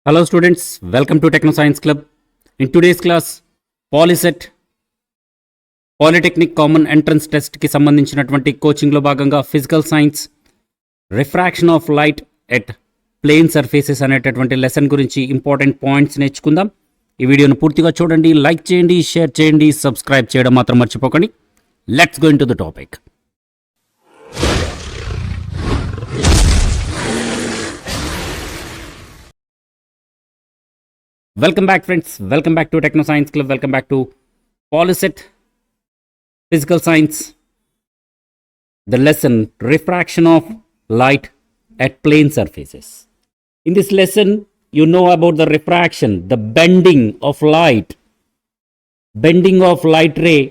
Hello students, welcome to Techno Science Club. In today's class, Polyset Polytechnic Common Entrance Test కి సంబంధించినటువంటి కోచింగ్లో భాగంగా physical science refraction of light at plane surfaces అనేటటువంటి lesson గురించి important points నేర్చుకుందాం. ఈ వీడియోను పూర్తిగా చూడండి, లైక్ చేయండి, షేర్ చేయండి, సబ్స్క్రైబ్ చేయడం మాత్రం మర్చిపోకండి. Let's go in to the topic. Welcome back friends, welcome back to Techno Science Club, welcome back to Polyset Physical Science, the lesson Refraction of Light at Plane Surfaces. In this lesson, you know about the refraction, the bending of light ray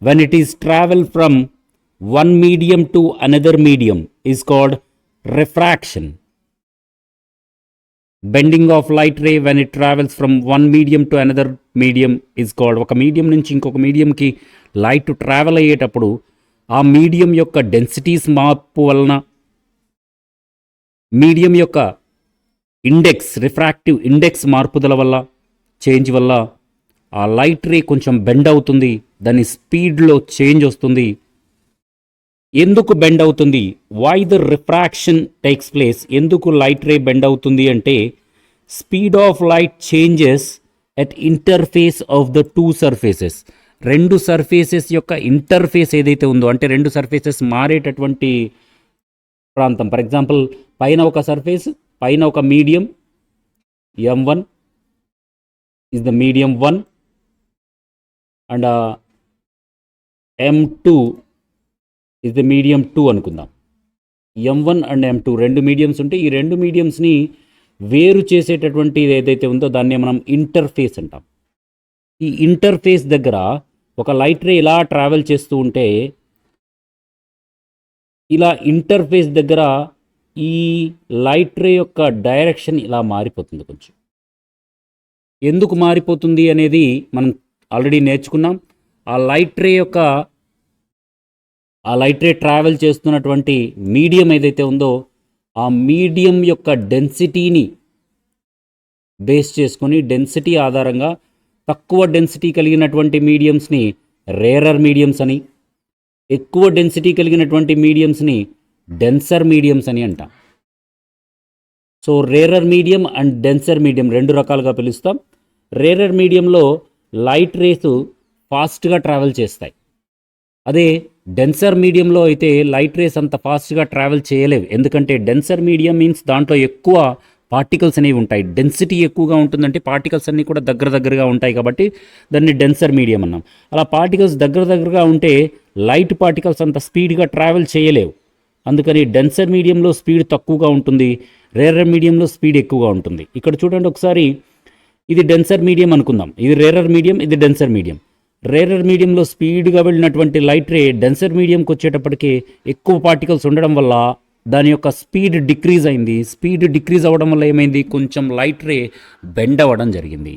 when it is travel from one medium to another medium is called refraction. Bending of light ray when it travels from one medium to another medium is called, ఒక medium నుంచి ఇంకొక మీడియంకి light travel అయ్యేటప్పుడు ఆ medium యొక్క densities మార్పు వలన, medium యొక్క index, refractive index మార్పుదల వల్ల, చేంజ్ వల్ల ఆ లైట్ రే కొంచెం బెండ్ అవుతుంది, దాని స్పీడ్లో చేంజ్ వస్తుంది. ఎందుకు బెండ్ అవుతుంది? Why the refraction takes place? ఎందుకు లైట్ రే బెండ్ అవుతుంది అంటే, speed of light changes at interface of the two surfaces. రెండు సర్ఫేసెస్ యొక్క ఇంటర్ఫేస్ ఏదైతే ఉందో, అంటే రెండు సర్ఫేసెస్ మారేటటువంటి ప్రాంతం. ఫర్ ఎగ్జాంపుల్, పైన ఒక సర్ఫేస్, పైన ఒక medium M1 is the medium 1 and M2 is the medium 2 అనుకుందాం. M1 అండ్ M2 రెండు మీడియమ్స్ ఉంటే, ఈ రెండు మీడియమ్స్ని వేరు చేసేటటువంటి ఏదైతే ఉందో దాన్ని మనం ఇంటర్ఫేస్ అంటాం. ఈ ఇంటర్ఫేస్ దగ్గర ఒక లైట్ రే ఇలా ట్రావెల్ చేస్తూ ఉంటే, ఇలా ఇంటర్ఫేస్ దగ్గర ఈ లైట్ రే యొక్క డైరెక్షన్ ఇలా మారిపోతుంది. కొంచెం ఎందుకు మారిపోతుంది అనేది మనం ఆల్రెడీ నేర్చుకున్నాం. ఆ లైట్ రే ట్రావెల్ చేస్తున్నటువంటి మీడియం ఏదైతే ఉందో, ఆ మీడియం యొక్క డెన్సిటీని బేస్ చేసుకొని, డెన్సిటీ ఆధారంగా తక్కువ డెన్సిటీ కలిగినటువంటి మీడియంస్ని రేరర్ మీడియంస్ అని, ఎక్కువ డెన్సిటీ కలిగినటువంటి మీడియంస్ని డెన్సర్ మీడియంస్ అని అంటాం. So rarer medium and denser medium రెండు రకాలుగా పిలుస్తాం. రేరర్ మీడియంలో లైట్ రేస్ ఫాస్ట్గా ట్రావెల్ చేస్తాయి. అదే డెన్సర్ మీడియంలో అయితే లైట్ రేస్ అంత ఫాస్ట్గా ట్రావెల్ చేయలేవు. ఎందుకంటే డెన్సర్ మీడియం మీన్స్ దాంట్లో ఎక్కువ పార్టికల్స్ అనేవి ఉంటాయి. డెన్సిటీ ఎక్కువగా ఉంటుందంటే పార్టికల్స్ అన్నీ కూడా దగ్గరగా ఉంటాయి, కాబట్టి దాన్ని డెన్సర్ మీడియం అన్నాం. అలా పార్టికల్స్ దగ్గరగా ఉంటే లైట్ పార్టికల్స్ అంత స్పీడ్గా ట్రావెల్ చేయలేవు. అందుకని డెన్సర్ మీడియంలో స్పీడ్ తక్కువగా ఉంటుంది, రేరర్ మీడియంలో స్పీడ్ ఎక్కువగా ఉంటుంది. ఇక్కడ చూడండి ఒకసారి, ఇది డెన్సర్ మీడియం అనుకుందాం, ఇది రేరర్ మీడియం, ఇది డెన్సర్ మీడియం. రేరర్ మీడియంలో స్పీడ్గా వెళ్ళినటువంటి లైట్ రే డెన్సర్ మీడియంకి వచ్చేటప్పటికి ఎక్కువ పార్టికల్స్ ఉండడం వల్ల దాని యొక్క స్పీడ్ డిక్రీజ్ అయింది. స్పీడ్ డిక్రీజ్ అవ్వడం వల్ల ఏమైంది, కొంచెం లైట్ రే బెండ్ అవ్వడం జరిగింది.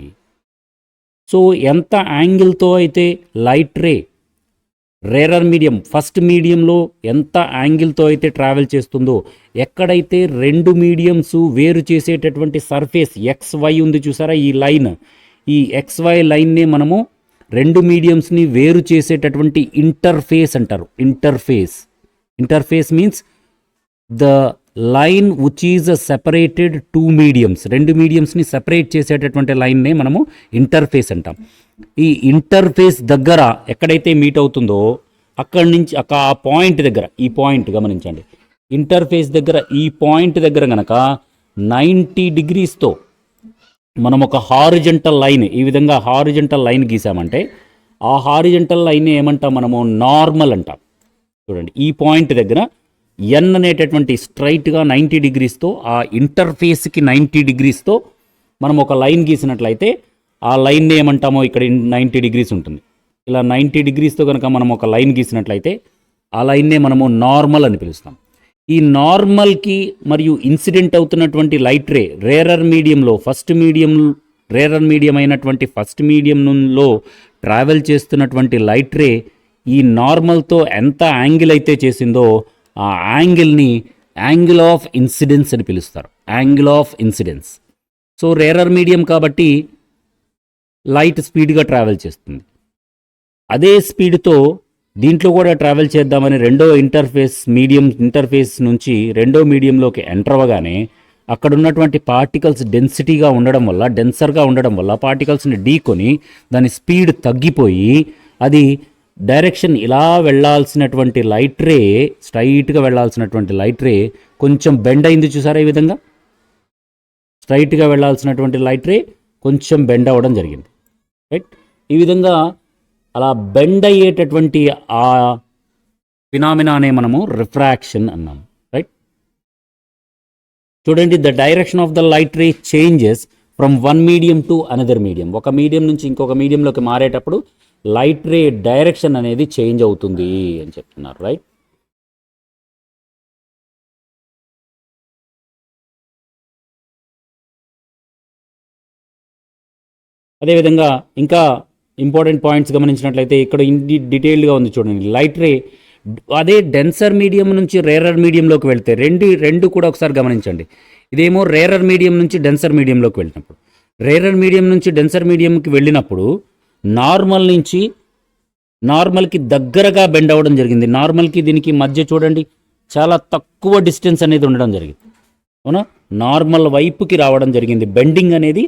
సో ఎంత యాంగిల్తో అయితే light ray rarer medium, first మీడియంలో ఎంత యాంగిల్తో అయితే ట్రావెల్ చేస్తుందో, ఎక్కడైతే రెండు మీడియంస్ వేరు చేసేటటువంటి సర్ఫేస్ XY ఉంది చూసారా, ఈ లైన్, ఈ XY లైన్నే మనము రెండు మీడియంస్ని వేరు చేసేటటువంటి ఇంటర్ఫేస్ అంటారు. Interface means the line which is separated two mediums. రెండు మీడియంస్ని సెపరేట్ చేసేటటువంటి లైన్నే మనము ఇంటర్ఫేస్ అంటాం. ఈ ఇంటర్ఫేస్ దగ్గర ఎక్కడైతే మీట్ అవుతుందో అక్కడి నుంచి ఆ పాయింట్ దగ్గర, ఈ పాయింట్ గమనించండి, ఇంటర్ఫేస్ దగ్గర ఈ పాయింట్ దగ్గర కనుక 90 డిగ్రీస్తో మనం ఒక హారిజంటల్ లైన్, ఈ విధంగా హారిజంటల్ లైన్ గీసామంటే ఆ హారిజంటల్ లైన్ ఏమంటాం మనము, నార్మల్ అంటాం. చూడండి, ఈ పాయింట్ దగ్గర N అనేటటువంటి స్ట్రైట్గా 90 డిగ్రీస్తో, ఆ ఇంటర్ఫేస్కి 90 డిగ్రీస్తో మనం ఒక లైన్ గీసినట్లయితే ఆ లైన్ని ఏమంటామో, ఇక్కడ 90 డిగ్రీస్ ఉంటుంది. ఇలా 90 డిగ్రీస్తో కనుక మనం ఒక లైన్ గీసినట్లయితే ఆ లైన్నే మనము నార్మల్ అని పిలుస్తాం. ఈ నార్మల్కి మరియు ఇన్సిడెంట్ అవుతున్నటువంటి లైట్ రే రేరర్ మీడియం అయినటువంటి ఫస్ట్ మీడియంలో ట్రావెల్ చేస్తున్నటువంటి లైట్ రే ఈ నార్మల్తో ఎంత యాంగిల్ అయితే చేసిందో ఆ యాంగిల్ని యాంగిల్ ఆఫ్ ఇన్సిడెన్స్ అని పిలుస్తారు. Angle of incidence. So rarer medium కాబట్టి లైట్ స్పీడ్గా ట్రావెల్ చేస్తుంది. అదే స్పీడ్తో దీంట్లో కూడా ట్రావెల్ చేద్దామని రెండో ఇంటర్ఫేస్ నుంచి రెండో మీడియంలోకి ఎంటర్ అవ్వగానే అక్కడ ఉన్నటువంటి పార్టికల్స్ డెన్సిటీగా ఉండడం వల్ల, డెన్సర్గా ఉండడం వల్ల పార్టికల్స్ని ఢీకొని దాని స్పీడ్ తగ్గిపోయి అది డైరెక్షన్ ఇలా వెళ్ళాల్సినటువంటి లైట్ రే, స్ట్రైట్గా వెళ్ళాల్సినటువంటి లైట్ రే కొంచెం బెండ్ అయింది చూసారా. ఈ విధంగా స్ట్రైట్గా వెళ్ళాల్సినటువంటి లైట్ రే కొంచెం బెండ్ అవ్వడం జరిగింది. రైట్. ఈ విధంగా అలా బెండ్ అయ్యేటటువంటి ఆ ఫినామినానే మనము రిఫ్రాక్షన్ అన్నాము. రైట్. చూడండి, the direction of the light ray changes from one medium to another medium. ఒక మీడియం నుంచి ఇంకొక మీడియంలోకి మారేటప్పుడు లైట్ రే డైరెక్షన్ అనేది చేంజ్ అవుతుంది అని చెప్తున్నారు. రైట్. అదేవిధంగా ఇంకా ఇంపార్టెంట్ పాయింట్స్ గమనించినట్లయితే ఇక్కడ డీటెయిల్డ్గా ఉంది చూడండి. లైట్ రే అదే డెన్సర్ మీడియం నుంచి రేరర్ మీడియంలోకి వెళ్తే రెండు కూడా ఒకసారి గమనించండి. ఇదేమో రేరర్ మీడియం నుంచి డెన్సర్ మీడియంలోకి వెళ్ళినప్పుడు, రేరర్ మీడియం నుంచి డెన్సర్ మీడియంకి వెళ్ళినప్పుడు నార్మల్ నుంచి నార్మల్కి దగ్గరగా బెండ్ అవ్వడం జరిగింది. నార్మల్కి దీనికి మధ్య చూడండి చాలా తక్కువ డిస్టెన్స్ అనేది ఉండడం జరిగింది. అవునా, నార్మల్ వైపుకి రావడం జరిగింది. బెండింగ్ అనేది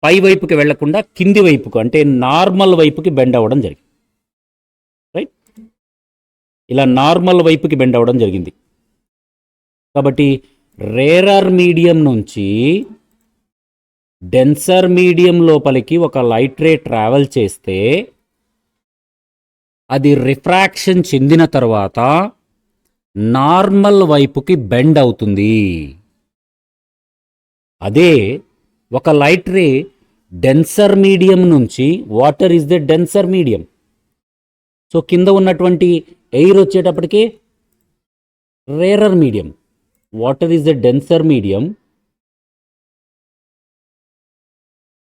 పై వైపుకి వెళ్లకుండా కింది వైపుకు, అంటే నార్మల్ వైపుకి బెండ్ అవ్వడం జరిగింది. రైట్. ఇలా నార్మల్ వైపుకి బెండ్ అవ్వడం జరిగింది. కాబట్టి రేరర్ మీడియం నుంచి డెన్సర్ మీడియం లోపలికి ఒక లైట్ రే ట్రావెల్ చేస్తే అది రిఫ్రాక్షన్ చెందిన తర్వాత నార్మల్ వైపుకి బెండ్ అవుతుంది. అదే ఒక లైట్ రే డెన్సర్ మీడియం నుంచి, water is the denser medium, so కింద ఉన్నటువంటి ఎయిర్ వచ్చేటప్పటికి rarer medium. Water is the denser medium,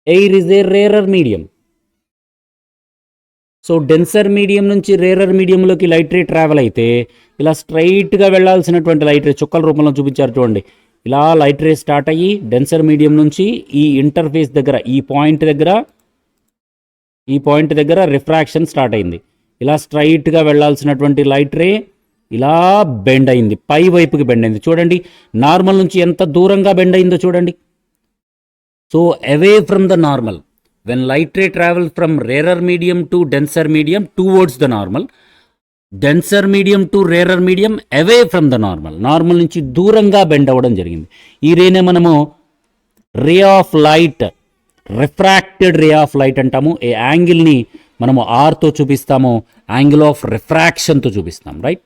air is a rarer medium. So denser medium నుంచి రేరర్ మీడియంలోకి లైట్ రే ట్రావెల్ అయితే ఇలా స్ట్రైట్గా వెళ్ళాల్సినటువంటి లైట్ రే చుక్కల రూపంలో చూపించారు చూడండి. ఇలా లైట్ రే స్టార్ట్ అయ్యి డెన్సర్ మీడియం నుంచి ఈ ఇంటర్ఫేస్ దగ్గర ఈ పాయింట్ దగ్గర రిఫ్రాక్షన్ స్టార్ట్ అయింది. ఇలా స్ట్రైట్గా వెళ్ళాల్సినటువంటి లైట్ రే ఇలా బెండ్ అయింది, పై వైపుకి బెండ్ అయింది. చూడండి నార్మల్ నుంచి ఎంత దూరంగా బెండ్ అయిందో చూడండి. So away from the normal, when light ray travels from rarer medium to denser medium towards the normal, denser medium to rarer medium away from the normal, normal నుంచి దూరంగా bend అవ్వడం జరిగింది. ఈ రేనే మనము ray of light, refracted ray of light అంటాము. ఈ యాంగిల్ని మనము ఆర్తో చూపిస్తాము, యాంగిల్ ఆఫ్ రిఫ్రాక్షన్తో చూపిస్తాం. Right.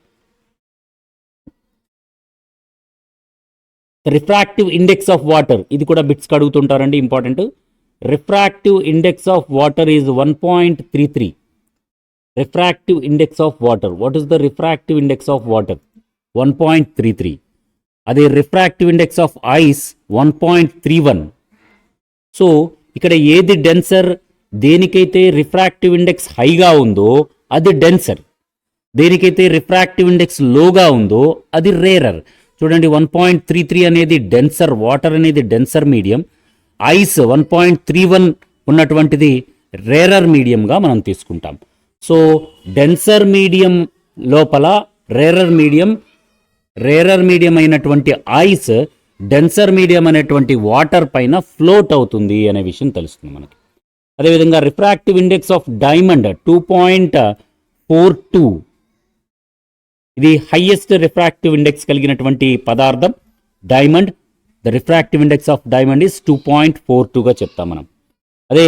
Refractive index of water, ఇది కూడా బిట్స్కి అడుగుతుంటారండి, important. Refractive index of water is 1.33. Refractive index of water. What is the refractive index of water? 1.33. అదే refractive index of ice 1.31. So ఇక్కడ ఏది డెన్సర్, దేనికైతే రిఫ్రాక్టివ్ ఇండెక్స్ హైగా ఉందో అది denser, దేనికైతే refractive index లోగా ఉందో అది రేరర్. చూడండి 1.33 అనేది డెన్సర్, వాటర్ అనేది డెన్సర్ మీడియం, ఐస్ 1.31 ఉన్నటువంటిది రేరర్ మీడియంగా మనం తీసుకుంటాం. సో డెన్సర్ మీడియం లోపల రేరర్ మీడియం అయినటువంటి ఐస్ డెన్సర్ మీడియం అనేటువంటి వాటర్ పైన ఫ్లోట్ అవుతుంది అనే విషయం తెలుస్తుంది మనకి. అదేవిధంగా రిఫ్రాక్టివ్ ఇండెక్స్ ఆఫ్ డైమండ్ 2.42, ఇది హైయెస్ట్ రిఫ్రాక్టివ్ ఇండెక్స్ కలిగినటువంటి పదార్థం diamond. The refractive index of diamond is 2.42గా చెప్తాం మనం. అదే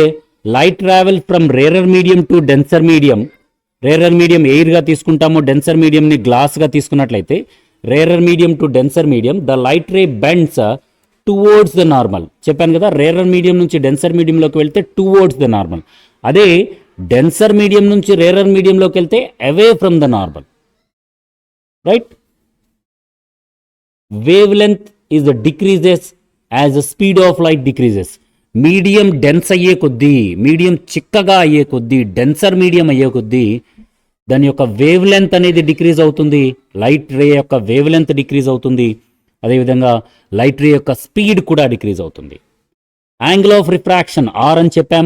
light travel from rarer medium to denser medium, rarer medium ఎయిర్గా తీసుకుంటాము, డెన్సర్ మీడియంని గ్లాస్గా తీసుకున్నట్లయితే rarer medium to denser medium, the light ray bends towards the normal. చెప్పాను కదా, రేరర్ మీడియం నుంచి డెన్సర్ మీడియంలోకి వెళ్తే టువర్డ్స్ ద నార్మల్. అదే డెన్సర్ మీడియం నుంచి రేరర్ మీడియంలోకి వెళ్తే away from the normal. Right. Wavelength is the decreases as the speed of light decreases. Medium dense అయ్యే కొద్దీ, మీడియం చిక్కగా అయ్యే కొద్దీ, డెన్సర్ మీడియం అయ్యే కొద్దీ దాని యొక్క వేవ్ లెంత్ అనేది డిక్రీజ్ అవుతుంది, లైట్ రే యొక్క వేవ్ లెంత్ డిక్రీజ్ అవుతుంది, అదేవిధంగా లైట్ రే యొక్క స్పీడ్ కూడా డిక్రీజ్ అవుతుంది. యాంగిల్ ఆఫ్ రిఫ్రాక్షన్ ఆర్ అని చెప్పాం,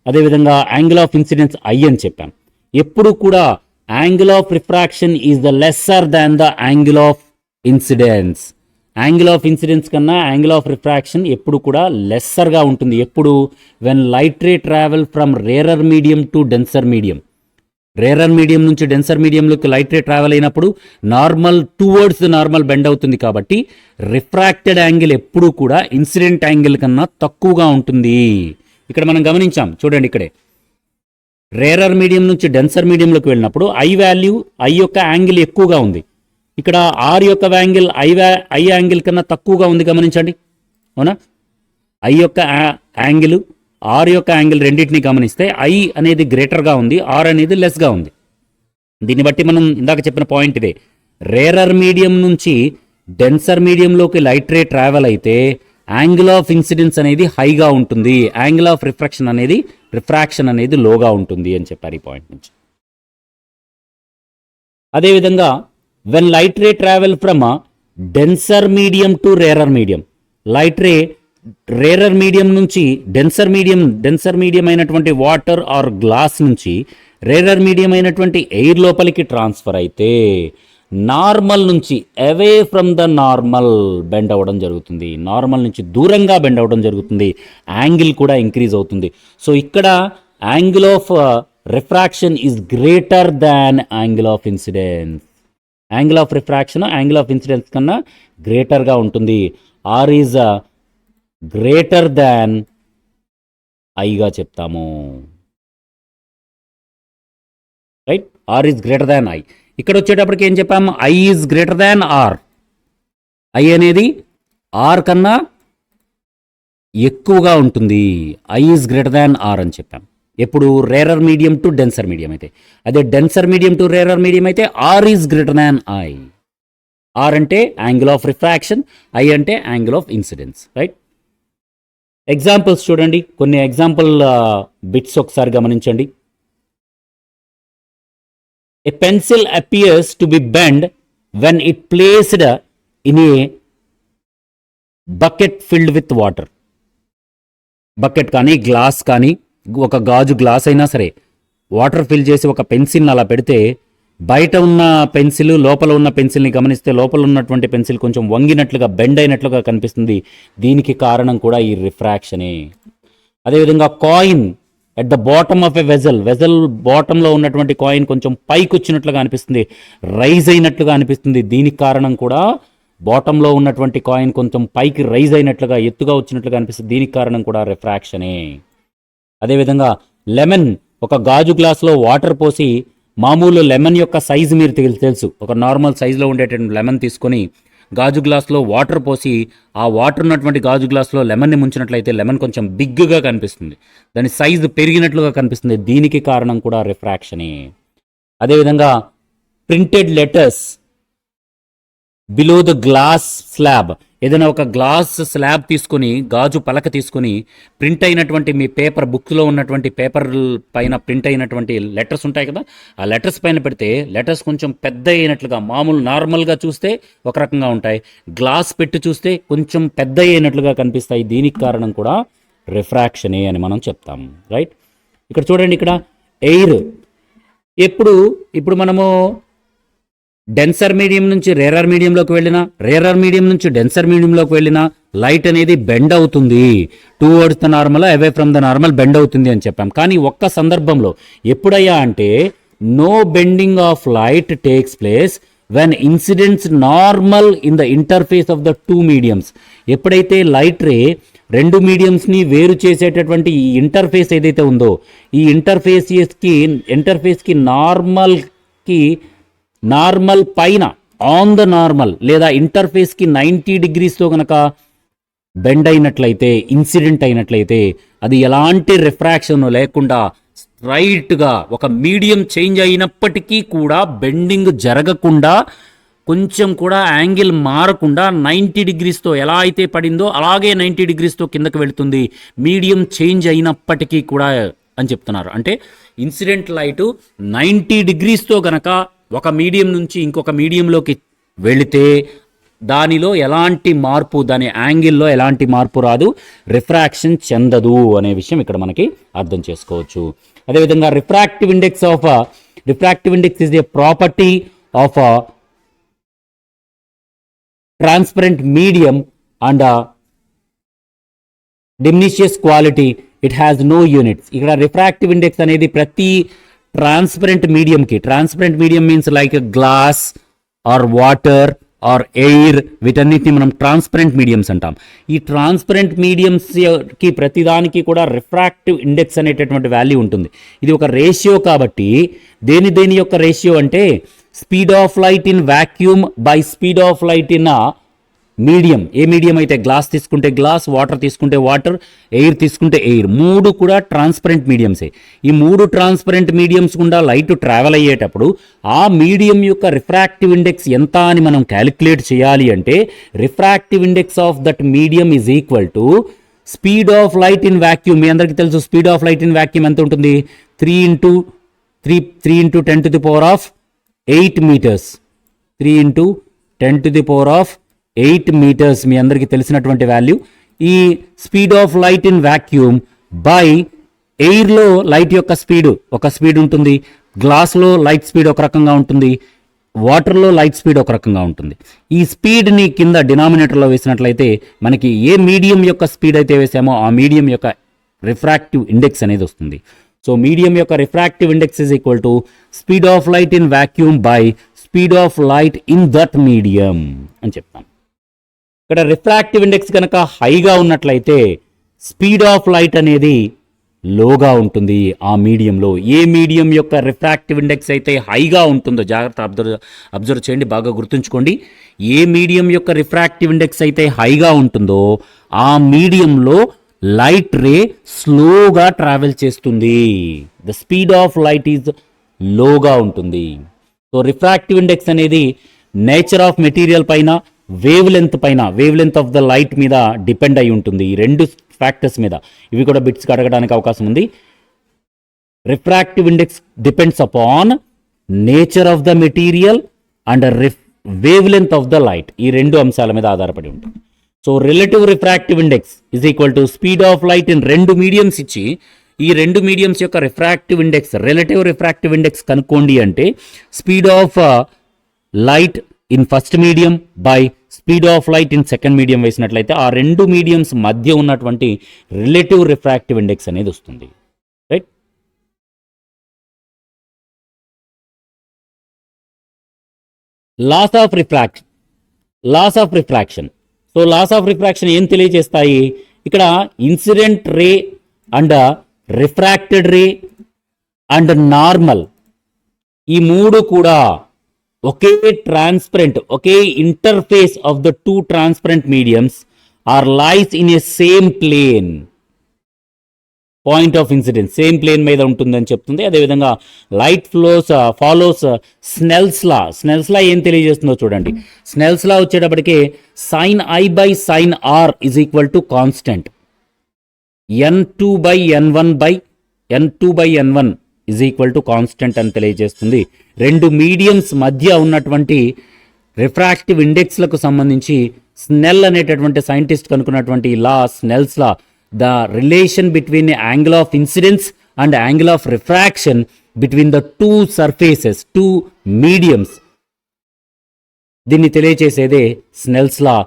అదేవిధంగా యాంగిల్ ఆఫ్ ఇన్సిడెన్స్ ఐ అని చెప్పాం. ఎప్పుడు కూడా angle of refraction is the lesser than the angle of incidence. Angle of incidence కన్నా యాంగిల్ ఆఫ్ రిఫ్రాక్షన్ ఎప్పుడు కూడా లెస్సర్గా ఉంటుంది. ఎప్పుడు? When light ray travel from rarer medium to denser medium. Rarer medium నుంచి డెన్సర్ మీడియంలోకి లైట్ రే ట్రావెల్ అయినప్పుడు normal towards the normal bend అవుతుంది. కాబట్టి refracted angle ఎప్పుడు కూడా ఇన్సిడెంట్ యాంగిల్ కన్నా తక్కువగా ఉంటుంది. ఇక్కడ మనం గమనించాం చూడండి, ఇక్కడే రేరర్ మీడియం నుంచి డెన్సర్ మీడియంలోకి వెళ్ళినప్పుడు ఐ యొక్క యాంగిల్ ఎక్కువగా ఉంది. ఇక్కడ ఆర్ యొక్క యాంగిల్ ఐ యాంగిల్ కన్నా తక్కువగా ఉంది, గమనించండి. అవునా? ఐ యొక్క యాంగిల్ ఆర్ యొక్క యాంగిల్ రెండింటిని గమనిస్తే ఐ అనేది గ్రేటర్గా ఉంది, ఆర్ అనేది లెస్గా ఉంది. దీన్ని బట్టి మనం ఇందాక చెప్పిన పాయింట్ ఇదే. రేరర్ మీడియం నుంచి డెన్సర్ మీడియంలోకి లైట్ రే ట్రావెల్ అయితే యాంగిల్ ఆఫ్ ఇన్సిడెన్స్ అనేది హైగా ఉంటుంది, యాంగిల్ ఆఫ్ రిఫ్రాక్షన్ అనేది లోగా ఉంటుంది అని చెప్పారు ఈ పాయింట్ నుంచి. అదేవిధంగా when light ray travel from denser medium to rarer medium, light ray rarer medium నుంచి డెన్సర్ మీడియం అయినటువంటి వాటర్ ఆర్ గ్లాస్ నుంచి రేరర్ మీడియం అయినటువంటి ఎయిర్ లోపలికి ట్రాన్స్ఫర్ అయితే నార్మల్ నుంచి అవే ఫ్రమ్ ద నార్మల్ బెండ్ అవ్వడం జరుగుతుంది, నార్మల్ నుంచి దూరంగా బెండ్ అవ్వడం జరుగుతుంది, యాంగిల్ కూడా ఇంక్రీజ్ అవుతుంది. సో ఇక్కడ angle of refraction is greater than angle of incidence. Angle of refraction angle of incidence కన్నా గ్రేటర్గా ఉంటుంది. ఆర్ ఈజ్ గ్రేటర్ దాన్ ఐగా చెప్తాము. Right? R is greater than I. ఇక్కడ వచ్చేటప్పటికి ఏం చెప్పాము? I is greater than R. I అనేది ఆర్ కన్నా ఎక్కువగా ఉంటుంది. I is greater than R అని చెప్పాం. ఎప్పుడు? Rarer medium to denser medium అయితే. అదే denser medium to rarer medium అయితే are is greater than I. R అంటే యాంగిల్ ఆఫ్ రిఫ్రాక్షన్, ఐ అంటే angle of incidence. Right? Examples చూడండి, కొన్ని ఎగ్జాంపుల్ బిట్స్ ఒకసారి గమనించండి. A pencil appears to be bent when it placed in a bucket filled with water. Bucket కానీ glass కానీ ఒక గాజు గ్లాస్ అయినా సరే వాటర్ ఫిల్ చేసి ఒక పెన్సిల్ని అలా పెడితే బయట ఉన్న పెన్సిల్ లోపల ఉన్న పెన్సిల్ని గమనిస్తే లోపల ఉన్నటువంటి పెన్సిల్ కొంచెం వంగినట్లుగా బెండ్ అయినట్లుగా కనిపిస్తుంది. దీనికి కారణం కూడా ఈ రిఫ్రాక్షనే. అదేవిధంగా coin at the bottom of a vessel బాటంలో ఉన్నటువంటి కాయిన్ కొంచెం పైకి వచ్చినట్లుగా అనిపిస్తుంది, రైజ్ అయినట్లుగా అనిపిస్తుంది. దీనికి కారణం కూడా బాటంలో ఉన్నటువంటి కాయిన్ కొంచెం పైకి రైజ్ అయినట్లుగా ఎత్తుగా వచ్చినట్లుగా అనిపిస్తుంది. దీనికి కారణం కూడా రిఫ్రాక్షనే. అదేవిధంగా లెమన్, ఒక గాజు గ్లాస్లో వాటర్ పోసి, మామూలు లెమన్ యొక్క సైజు మీరు తెలుసు, ఒక నార్మల్ సైజులో ఉండేటువంటి లెమన్ తీసుకొని గాజు గ్లాస్లో వాటర్ పోసి ఆ వాటర్ ఉన్నటువంటి గాజు గ్లాస్లో లెమన్ని ముంచినట్లయితే లెమన్ కొంచెం బిగ్గా కనిపిస్తుంది, దాని సైజు పెరిగినట్లుగా కనిపిస్తుంది. దీనికి కారణం కూడా రిఫ్రాక్షనే. అదేవిధంగా printed letters below the glass slab, ఏదైనా ఒక గ్లాస్ స్లాబ్ తీసుకొని గాజు పలక తీసుకొని ప్రింట్ అయినటువంటి మీ పేపర్ బుక్లో ఉన్నటువంటి పేపర్ పైన ప్రింట్ అయినటువంటి లెటర్స్ ఉంటాయి కదా, ఆ లెటర్స్ పైన పెడితే లెటర్స్ కొంచెం పెద్ద అయినట్లుగా, నార్మల్గా చూస్తే ఒక రకంగా ఉంటాయి, గ్లాస్ పెట్టి చూస్తే కొంచెం పెద్ద అయినట్లుగా కనిపిస్తాయి. దీనికి కారణం కూడా రిఫ్రాక్షనే అని మనం చెప్తాం. రైట్? ఇక్కడ చూడండి, ఇక్కడ ఎయిర్ ఇప్పుడు మనము డెన్సర్ మీడియం నుంచి రేరర్ మీడియంలోకి వెళ్ళినా, రేరర్ మీడియం నుంచి డెన్సర్ మీడియంలోకి వెళ్ళినా లైట్ అనేది బెండ్ అవుతుంది, towards the normal away from the normal bend అవుతుంది అని చెప్పాం. కానీ ఒక్క సందర్భంలో ఎప్పుడయ్యా అంటే no bending of light takes place when incidents normal in the interface of the two mediums. ఎప్పుడైతే లైట్ రే రెండు మీడియంస్ని వేరు చేసేటటువంటి ఈ ఇంటర్ఫేస్ ఏదైతే ఉందో, ఈ ఇంటర్ఫేస్కి నార్మల్ పైన ఆన్ ద నార్మల్ లేదా ఇంటర్ఫేస్కి 90 degreesతో కనుక బెండ్ అయినట్లయితే, ఇన్సిడెంట్ అయినట్లయితే, అది ఎలాంటి రిఫ్రాక్షన్ లేకుండా స్ట్రైట్గా ఒక మీడియం చేంజ్ అయినప్పటికీ కూడా బెండింగ్ జరగకుండా, కొంచెం కూడా యాంగిల్ మారకుండా 90 degreesతో ఎలా అయితే పడిందో అలాగే 90 degreesతో కిందకు వెళుతుంది. మీడియం చేంజ్ అయినప్పటికీ కూడా అని చెప్తున్నారు. అంటే ఇన్సిడెంట్ లైటు 90 డిగ్రీస్తో గనక ఒక మీడియం నుంచి ఇంకొక మీడియంలోకి వెళితే దానిలో ఎలాంటి మార్పు, దాని యాంగిల్లో ఎలాంటి మార్పు రాదు, రిఫ్రాక్షన్ చెందదు అనే విషయం ఇక్కడ మనకి అర్థం చేసుకోవచ్చు. అదేవిధంగా refractive index is a property of transparent medium and dimensionless quality, it has no units. ఇక్కడ రిఫ్రాక్టివ్ ఇండెక్స్ అనేది ప్రతి transparent medium means like glass or water or air, వీటన్నిటిని మనం ట్రాన్స్పరెంట్ మీడియంస్ అంటాం. ఈ ట్రాన్స్పరెంట్ మీడియంస్కి ప్రతిదానికి కూడా రిఫ్రాక్టివ్ ఇండెక్స్ అనేటటువంటి వాల్యూ ఉంటుంది. ఇది ఒక రేషియో కాబట్టి దేని యొక్క రేషియో అంటే speed of light in vacuum by speed of light in medium. A medium అయితే గ్లాస్ తీసుకుంటే గ్లాస్, వాటర్ తీసుకుంటే వాటర్, ఎయిర్ తీసుకుంటే ఎయిర్, మూడు కూడా ట్రాన్స్పరెంట్ మీడియంసే. ఈ మూడు ట్రాన్స్పరెంట్ మీడియంస్ గుండా లైట్ ట్రావెల్ అయ్యేటప్పుడు ఆ మీడియం యొక్క రిఫ్రాక్టివ్ ఇండెక్స్ ఎంత అని మనం క్యాలిక్యులేట్ చేయాలి అంటే refractive index of that medium is equal to speed of light in vacuum. మీ అందరికీ తెలుసు speed of light in vacuum ఎంత ఉంటుంది, 3 into 10 to the power of 8 meters. 3 into 10 to the power of 8 meters మీ అందరికీ తెలిసినటువంటి value. ఈ speed of light in vacuum by ఎయిర్లో light యొక్క ఒక స్పీడ్ ఉంటుంది, గ్లాస్లో లైట్ స్పీడ్ ఒక రకంగా ఉంటుంది, వాటర్లో లైట్ స్పీడ్ ఒక రకంగా ఉంటుంది. ఈ స్పీడ్ని కింద డినామినేటర్లో వేసినట్లయితే మనకి ఏ మీడియం యొక్క స్పీడ్ అయితే వేసామో ఆ మీడియం యొక్క రిఫ్రాక్టివ్ ఇండెక్స్ అనేది వస్తుంది. సో మీడియం యొక్క refractive index is equal to speed of light in vacuum by speed of light in that medium అని చెప్తాం. ఇక్కడ రిఫ్రాక్టివ్ ఇండెక్స్ కనుక హైగా ఉన్నట్లయితే స్పీడ్ ఆఫ్ లైట్ అనేది లోగా ఉంటుంది ఆ మీడియంలో. ఏ మీడియం యొక్క రిఫ్రాక్టివ్ ఇండెక్స్ అయితే హైగా ఉంటుందో, జాగ్రత్త అబ్జర్వ్ చేయండి, బాగా గుర్తుంచుకోండి. ఏ మీడియం యొక్క రిఫ్రాక్టివ్ ఇండెక్స్ అయితే హైగా ఉంటుందో ఆ మీడియంలో లైట్ రే స్లోగా ట్రావెల్ చేస్తుంది. The speed of light is లోగా ఉంటుంది. సో రిఫ్రాక్టివ్ ఇండెక్స్ అనేది నేచర్ ఆఫ్ మెటీరియల్ పైన, wave length of the light మీద డిపెండ్ అయి ఉంటుంది. ఈ రెండు ఫ్యాక్టర్స్ మీద. ఇవి కూడా బిట్స్కి అడగడానికి అవకాశం ఉంది. Refractive index depends upon nature of the material and wavelength of the light. ఈ రెండు అంశాల మీద ఆధారపడి ఉంటుంది. So relative refractive index is equal to speed of light in రెండు మీడియంస్ ఇచ్చి ఈ రెండు మీడియంస్ యొక్క refractive index, relative refractive index కనుక్కోండి అంటే speed of light in first medium by speed of light in second medium వేసినట్లయితే ఆ రెండు మీడియంస్ మధ్య ఉన్నటువంటి రిలేటివ్ రిఫ్రాక్టివ్ ఇండెక్స్ అనేది వస్తుంది. Right. Laws of refraction. So laws of refraction ఏం తెలియజేస్తాయి? ఇక్కడ incident ray and refracted ray and normal, ఈ మూడు కూడా ఒకే ట్రాన్స్పరెంట్, ఒకే interface of the two transparent mediums are lies in a same plane. Point of incidence same plane మీద ఉంటుందని చెప్తుంది. అదేవిధంగా లైట్ ఫాలోస్ స్నెల్స్ లా ఏం తెలియజేస్తుందో చూడండి. స్నెల్స్ లా వచ్చేటప్పటికి sine I by sine are is equal to constant, n2 by n1 is equal to constant అని తెలియజేస్తుంది. రెండు మీడియంస్ మధ్య ఉన్నటువంటి రిఫ్రాక్టివ్ ఇండెక్స్లకు సంబంధించి స్నెల్ అనేటటువంటి సైంటిస్ట్ కనుక్కున్నటువంటి law, Snell's law, the relation between angle of incidence and angle of refraction between the two surfaces, two mediums, దీన్ని తెలియచేసేదే Snell's law.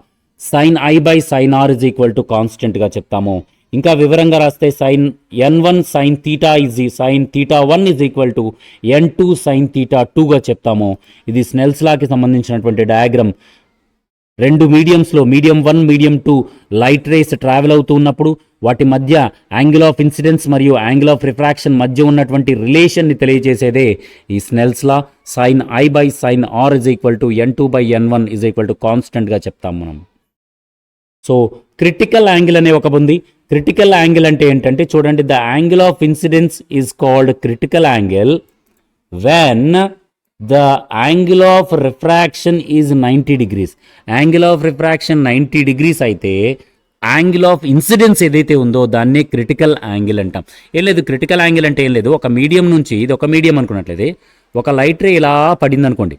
Sine I by sine are is equal to కాన్స్టెంట్గా చెప్తాము. ఇంకా వివరంగా రాస్తే sine n1 sine theta sine theta 1 is equal to n2 sine theta 2గా చెప్తాము. ఇది స్నెల్స్ లాకి సంబంధించినటువంటి డయాగ్రామ్. రెండు మీడియంస్లో medium 1, medium 2 light race travel అవుతూ ఉన్నప్పుడు వాటి మధ్య యాంగిల్ ఆఫ్ ఇన్సిడెన్స్ మరియు యాంగిల్ ఆఫ్ రిఫ్రాక్షన్ మధ్య ఉన్నటువంటి రిలేషన్ని తెలియజేసేదే ఈ Snell's law. Sine I by sine are is equal to n2 by n1 is equal to కాన్స్టెంట్గా చెప్తాం మనం. సో క్రిటికల్ యాంగిల్ అనే ఒక ఉంది. క్రిటికల్ యాంగిల్ అంటే ఏంటంటే చూడండి, the angle of incidence is called critical angle when the angle of refraction is 90 degrees. Angle of refraction 90 degrees అయితే యాంగిల్ ఆఫ్ ఇన్సిడెన్స్ ఏదైతే ఉందో దాన్నే క్రిటికల్ యాంగిల్ అంటాం. ఏం లేదు, క్రిటికల్ యాంగిల్ అంటే ఏం లేదు, ఒక మీడియం నుంచి, ఇది ఒక మీడియం అనుకున్నట్లయితే ఒక లైట్ రే ఇలా పడింది అనుకోండి,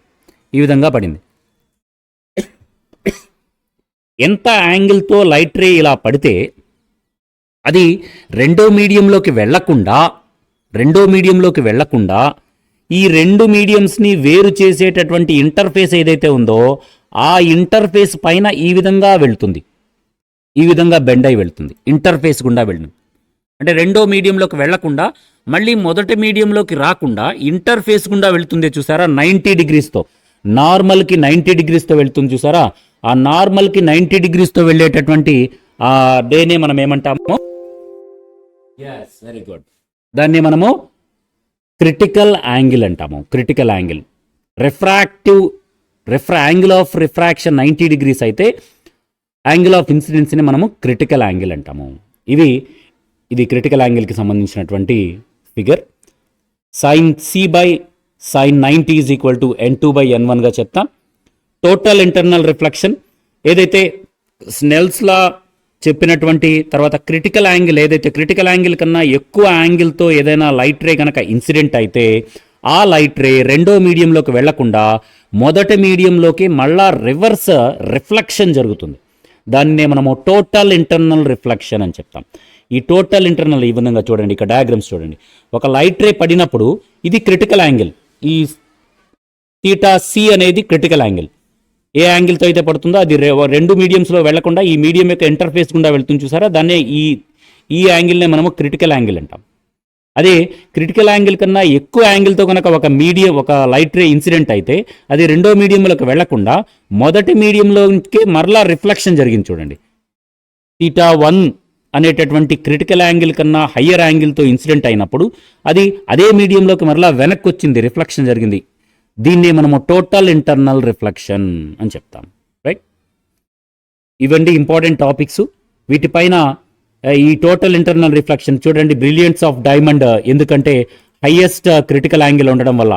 ఈ విధంగా పడింది. ఎంత యాంగిల్తో లైట్ రే ఇలా పడితే అది రెండో మీడియంలోకి వెళ్లకుండా ఈ రెండు మీడియంస్ని వేరు చేసేటటువంటి ఇంటర్ఫేస్ ఏదైతే ఉందో ఆ ఇంటర్ఫేస్ పైన ఈ విధంగా వెళ్తుంది, ఈ విధంగా బెండ్ అయి వెళ్తుంది, ఇంటర్ఫేస్ గుండా వెళ్తుంది. అంటే రెండో మీడియంలోకి వెళ్లకుండా మళ్ళీ మొదటి మీడియంలోకి రాకుండా ఇంటర్ఫేస్ గుండా వెళ్తుంది చూసారా, 90 డిగ్రీస్తో, నార్మల్కి 90 డిగ్రీస్తో వెళ్తుంది చూసారా. ఆ నార్మల్కి 90 డిగ్రీస్తో వెళ్ళేటటువంటి ఆ డేనే మనం ఏమంటాము, వెరీ గుడ్, దాన్ని మనము క్రిటికల్ యాంగిల్ అంటాము. Critical angle angle of refraction 90 degrees అయితే యాంగిల్ ఆఫ్ ఇన్సిడెన్స్ని మనము క్రిటికల్ యాంగిల్ అంటాము. ఇది క్రిటికల్ యాంగిల్కి సంబంధించినటువంటి figure. sin c by sin 90 is equal to n2/n1గా చెప్తాం. టోటల్ ఇంటర్నల్ రిఫ్లెక్షన్ ఏదైతే స్నెల్స్ లా చెప్పినటువంటి తర్వాత క్రిటికల్ యాంగిల్ ఏదైతే క్రిటికల్ యాంగిల్ కన్నా ఎక్కువ యాంగిల్తో ఏదైనా లైట్ రే కనుక ఇన్సిడెంట్ అయితే ఆ లైట్ రే రెండో మీడియంలోకి వెళ్లకుండా మొదటి మీడియంలోకి మళ్ళా రివర్స్ రిఫ్లెక్షన్ జరుగుతుంది. దాన్నే మనము టోటల్ ఇంటర్నల్ రిఫ్లెక్షన్ అని చెప్తాం. ఈ టోటల్ ఇంటర్నల్ ఈ విధంగా చూడండి, ఇక్కడ డయాగ్రామ్స్ చూడండి. ఒక లైట్ రే పడినప్పుడు ఇది క్రిటికల్ యాంగిల్, ఈ θc అనేది క్రిటికల్ యాంగిల్. ఏ యాంగిల్తో అయితే పడుతుందో అది రెండు మీడియంస్లో వెళ్లకుండా ఈ మీడియం యొక్క ఇంటర్ఫేస్ గుండా వెళ్తుంది చూసారా, దాన్నే ఈ యాంగిల్నే మనము క్రిటికల్ యాంగిల్ అంటాం. అదే క్రిటికల్ యాంగిల్ కన్నా ఎక్కువ యాంగిల్తో కనుక ఒక లైట్ రే ఇన్సిడెంట్ అయితే అది రెండో మీడియంలోకి వెళ్లకుండా మొదటి మీడియంలోకి మరలా రిఫ్లెక్షన్ జరిగింది చూడండి. θ1 అనేటటువంటి క్రిటికల్ యాంగిల్ కన్నా హయ్యర్ యాంగిల్తో ఇన్సిడెంట్ అయినప్పుడు అది అదే మీడియంలోకి మరలా వెనక్కి వచ్చింది, రిఫ్లెక్షన్ జరిగింది. దీన్ని మనము టోటల్ ఇంటర్నల్ రిఫ్లెక్షన్ అని చెప్తాం. రైట్, ఇవండి ఇంపార్టెంట్ టాపిక్స్. వీటిపైన ఈ టోటల్ ఇంటర్నల్ రిఫ్లెక్షన్ చూడండి, బ్రిలియంట్స్ ఆఫ్ డైమండ్, ఎందుకంటే హైయెస్ట్ క్రిటికల్ యాంగిల్ ఉండడం వల్ల,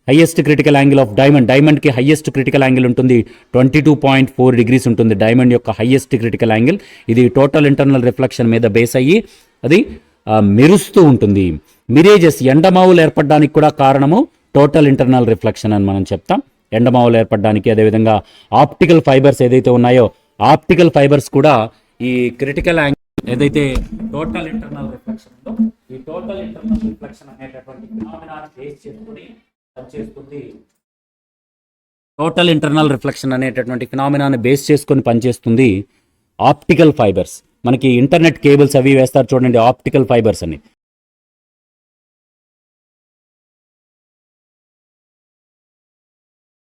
హైయెస్ట్ క్రిటికల్ యాంగిల్ ఆఫ్ డైమండ్కి హైయెస్ట్ క్రిటికల్ యాంగిల్ ఉంటుంది, 22.4 డిగ్రీస్ ఉంటుంది డైమండ్ యొక్క హైయెస్ట్ క్రిటికల్ యాంగిల్. ఇది టోటల్ ఇంటర్నల్ రిఫ్లెక్షన్ మీద బేస్ అయ్యి అది మెరుస్తూ ఉంటుంది. మిరేజెస్, ఎండమావులు ఏర్పడడానికి కూడా కారణము టోటల్ ఇంటర్నల్ రిఫ్లెక్షన్ అని మనం చెప్తాం. ఎండమావులు ఏర్పడడానికి, అదేవిధంగా ఆప్టికల్ ఫైబర్స్ ఏదైతే ఉన్నాయో ఆప్టికల్ ఫైబర్స్ కూడా ఈ క్రిటికల్ యాంగిల్ ఏదైతే టోటల్ ఇంటర్నల్ రిఫ్లెక్షన్ ఉందో ఈ టోటల్ ఇంటర్నల్ రిఫ్లెక్షన్ అనేటటువంటి ఫినామినాని బేస్ చేసుకొని పనిచేస్తుంది. టోటల్ ఇంటర్నల్ రిఫ్లెక్షన్ అనేటటువంటి ఫినామినాని బేస్ చేసుకొని పనిచేస్తుంది ఆప్టికల్ ఫైబర్స్. మనకి ఇంటర్నెట్ కేబుల్స్ అవి వేస్తారు చూడండి, ఆప్టికల్ ఫైబర్స్ అని.